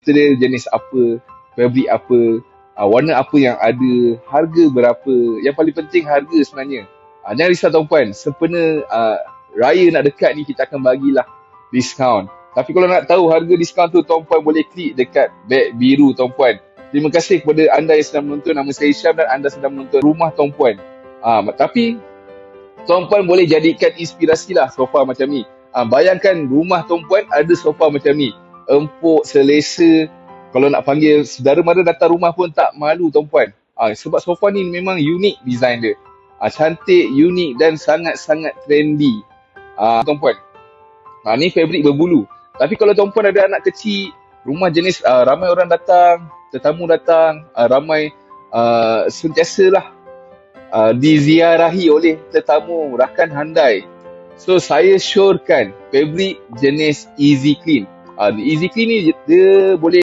material jenis apa, fabric apa, warna apa yang ada, harga berapa. Yang paling penting harga sebenarnya. Jangan risau tuan-puan, sempena raya nak dekat ni kita akan bagilah diskaun. Tapi kalau nak tahu harga diskaun tu, tuan-puan boleh klik dekat beg biru tuan-puan. Terima kasih kepada anda yang sedang menonton. Nama saya Syam dan anda sedang menonton Rumah Tuan-puan. Tapi tuan-puan boleh jadikan inspirasi lah sofa macam ni. Bayangkan rumah tuan-puan ada sofa macam ni. Empuk, selesa. Kalau nak panggil saudara mara datang rumah pun tak malu tuan-puan. Sebab sofa ni memang unik design dia. Cantik, unik dan sangat-sangat trendy. Tuan-puan. Ni fabrik berbulu. Tapi kalau tuan-puan ada anak kecil, rumah jenis ramai orang datang, tetamu datang, ramai sentiasalah diziarahi oleh tetamu rakan handai. So saya syorkan fabrik jenis Easy Clean. Easy Clean ni dia boleh